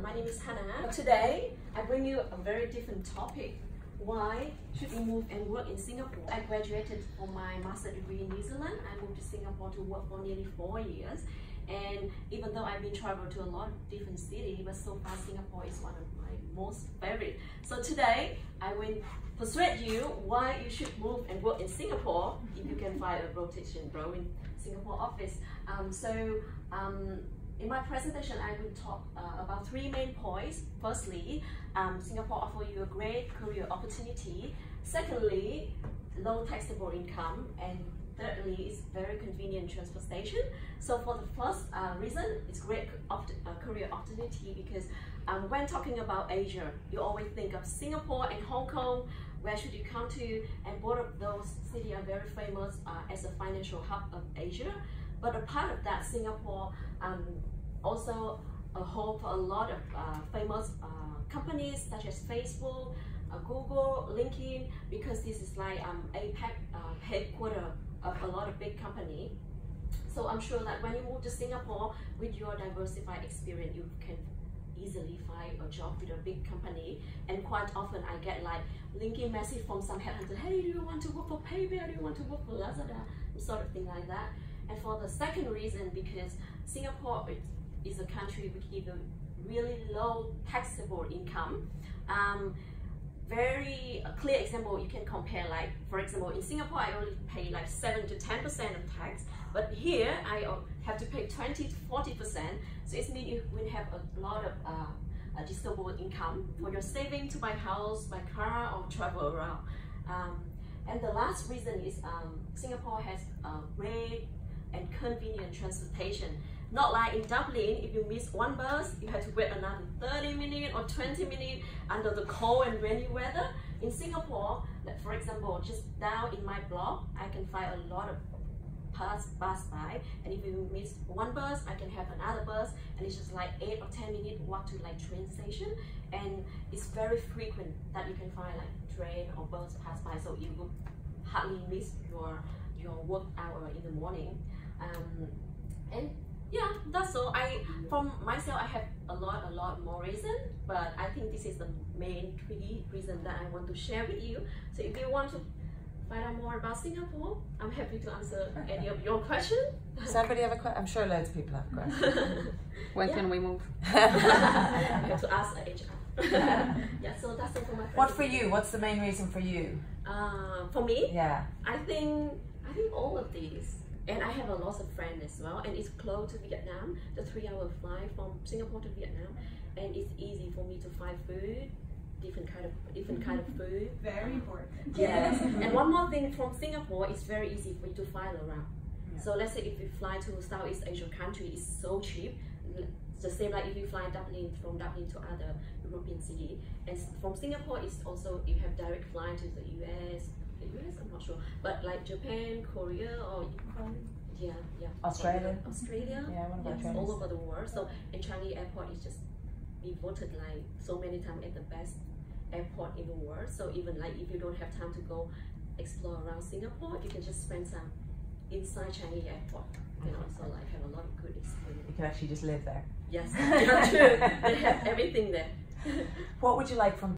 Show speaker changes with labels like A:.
A: My name is Hannah. Today, I bring you a very different topic. Why should we move and work in Singapore? I graduated from my master's degree in New Zealand. I moved to Singapore to work for nearly 4 years. And even though I've been traveled to a lot of different cities, but so far Singapore is one of my most favorite. So today, I will persuade you why you should move and work in Singapore if you can find a rotation role in Singapore office. In my presentation, I will talk about 3 main points. Firstly, Singapore offers you a great career opportunity. Secondly, low taxable income. And thirdly, it's very convenient transportation. So for the first reason, it's great career opportunity because when talking about Asia, you always think of Singapore and Hong Kong. Where should you come to? And both of those cities are very famous as a financial hub of Asia. But a part of that, Singapore also a home for a lot of famous companies such as Facebook, Google, LinkedIn, because this is like APAC headquarters of a lot of big companies. So I'm sure that when you move to Singapore with your diversified experience, you can easily find a job with a big company. And quite often I get like LinkedIn message from some headhunter, hey, do you want to work for PayPal? Do you want to work for Lazada? Sort of thing like that. And for the second reason, because Singapore is a country which gives a really low taxable income. Very clear example, you can compare, like for example in Singapore I only pay like 7 to 10% of tax, but here I have to pay 20 to 40%. So it means you will have a lot of disposable income for your saving to buy house, buy car, or travel around. And the last reason is Singapore has great and convenient transportation. Not like in Dublin, if you miss one bus, you have to wait another 30 minutes or 20 minutes under the cold and rainy weather. In Singapore, like for example, just down in my block, I can find a lot of bus by, and if you miss one bus, I can have another bus, and it's just like 8 or 10 minutes walk to like train station, and it's very frequent that you can find like train or bus pass by, so you will hardly miss your work hour in the morning. And yeah, that's all. From myself, I have a lot more reason, but I think this is the main 3 reasons that I want to share with you. So if you want to find out more about Singapore, I'm happy to answer any of your questions.
B: Does anybody have a question? I'm sure loads of people have a question.
C: When can we move?
A: You have to ask HR. Yeah, so that's it for my friend.
B: What for you? What's the main reason for you?
A: For me?
B: Yeah.
A: I think all of these. And I have a lot of friends as well, and it's close to Vietnam, the 3-hour flight from Singapore to Vietnam, and it's easy for me to find food, different kind of food.
D: Very important.
A: Yes, and one more thing, from Singapore, it's very easy for you to fly around. Yeah. So let's say if you fly to Southeast Asian country, it's so cheap. It's the same like if you fly from Dublin to other European city. And from Singapore, it's also, you have direct flight to the US, I'm not sure, but like Japan, Korea, or
B: Australia,
A: yes, all over the world. So in Changi Airport is just be voted like so many times as the best airport in the world. So even like if you don't have time to go explore around Singapore, you can just spend some inside Changi Airport. You can also like have a lot of good experience.
B: You can actually just live there.
A: Yes, yeah, true. They have everything there.
B: What would you like from